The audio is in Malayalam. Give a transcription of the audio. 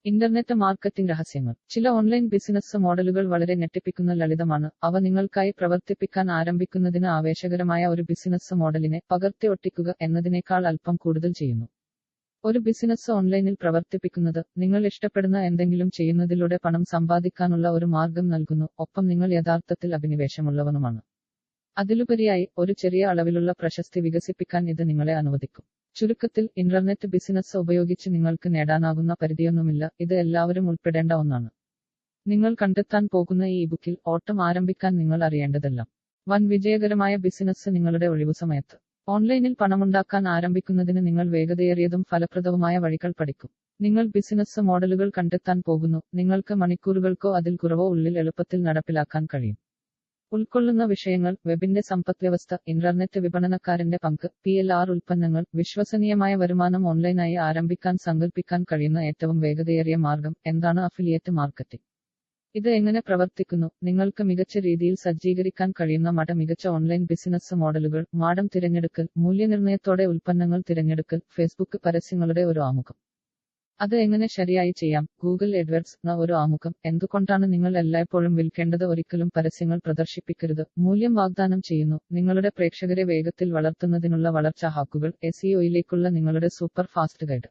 ഇന്റർനെറ്റ് മാർക്കറ്റിംഗ് രഹസ്യങ്ങൾ. ചില ഓൺലൈൻ ബിസിനസ് മോഡലുകൾ വളരെ ഞെട്ടിപ്പിക്കുന്ന ലളിതമാണ്. അവ നിങ്ങൾക്കായി പ്രവർത്തിപ്പിക്കാൻ ആരംഭിക്കുന്നതിന് ആവേശകരമായ ഒരു ബിസിനസ് മോഡലിനെ പകർത്തി ഒട്ടിക്കുക എന്നതിനേക്കാൾ അല്പം കൂടുതൽ ചെയ്യുന്നു. ഒരു ബിസിനസ് ഓൺലൈനിൽ പ്രവർത്തിപ്പിക്കുന്നത് നിങ്ങൾ ഇഷ്ടപ്പെടുന്ന എന്തെങ്കിലും ചെയ്യുന്നതിലൂടെ പണം സമ്പാദിക്കാനുള്ള ഒരു മാർഗം നൽകുന്നു, ഒപ്പം നിങ്ങൾ യഥാർത്ഥത്തിൽ അഭിനിവേശമുള്ളവനുമാണ്. അതിലുപരിയായി ഒരു ചെറിയ അളവിലുള്ള പ്രശസ്തി വികസിപ്പിക്കാൻ ഇത് നിങ്ങളെ അനുവദിക്കും. ചുരുക്കത്തിൽ, ഇന്റർനെറ്റ് ബിസിനസ് ഉപയോഗിച്ച് നിങ്ങൾക്ക് നേടാനാകുന്ന പരിധിയൊന്നുമില്ല. ഇത് എല്ലാവരും ഉൾപ്പെടേണ്ട ഒന്നാണ്. നിങ്ങൾ കണ്ടെത്താൻ പോകുന്ന ഈ ബുക്കിൽ ഓട്ടം ആരംഭിക്കാൻ നിങ്ങൾ അറിയേണ്ടതെല്ലാം. വൻ വിജയകരമായ ബിസിനസ് നിങ്ങളുടെ ഒഴിവുസമയത്ത്. ഓൺലൈനിൽ പണമുണ്ടാക്കാൻ ആരംഭിക്കുന്നതിന് നിങ്ങൾ വേഗതയേറിയതും ഫലപ്രദവുമായ വഴികൾ പഠിക്കും. നിങ്ങൾ ബിസിനസ് മോഡലുകൾ കണ്ടെത്താൻ പോകുന്നു. നിങ്ങൾക്ക് മണിക്കൂറുകൾക്കോ അതിൽ കുറവോ ഉള്ളിൽ എളുപ്പത്തിൽ നടപ്പിലാക്കാൻ കഴിയും. ഉൾക്കൊള്ളുന്ന വിഷയങ്ങൾ: വെബിന്റെ സമ്പദ്വ്യവസ്ഥ, ഇന്റർനെറ്റ് വിപണനക്കാരന്റെ പങ്ക്, PLR ഉൽപ്പന്നങ്ങൾ, വിശ്വസനീയമായ വരുമാനം, ഓൺലൈനായി ആരംഭിക്കാൻ സങ്കൽപ്പിക്കാൻ കഴിയുന്ന ഏറ്റവും വേഗതയേറിയ മാർഗം, എന്താണ് അഫിലിയേറ്റ് മാർക്കറ്റിംഗ്, ഇത് എങ്ങനെ പ്രവർത്തിക്കുന്നു, നിങ്ങൾക്ക് മികച്ച രീതിയിൽ സജ്ജീകരിക്കാൻ കഴിയുന്ന മികച്ച ഓൺലൈൻ ബിസിനസ് മോഡലുകൾ, മാഡം തിരഞ്ഞെടുക്കൽ, മൂല്യനിർണ്ണയത്തോടെ ഉൽപ്പന്നങ്ങൾ തിരഞ്ഞെടുക്കൽ, ഫേസ്ബുക്ക് പരസ്യങ്ങളുടെ ഒരു ആമുഖം. അത് എങ്ങനെ ശരിയായി ചെയ്യാം, ഗൂഗിൾ AdWords ഒരു ആമുഖം. എന്തുകൊണ്ടാണ് നിങ്ങൾ എല്ലായ്പ്പോഴും വിൽക്കേണ്ടത്, ഒരിക്കലും പരസ്യങ്ങൾ പ്രദർശിപ്പിക്കരുത്, മൂല്യം വാഗ്ദാനം ചെയ്യുന്നു, നിങ്ങളുടെ പ്രേക്ഷകരെ വേഗത്തിൽ വളർത്തുന്നതിനുള്ള വളർച്ചാ ഹാക്കുകൾ, SEOയിലേക്കുള്ള നിങ്ങളുടെ സൂപ്പർ ഫാസ്റ്റ് ഗൈഡ്.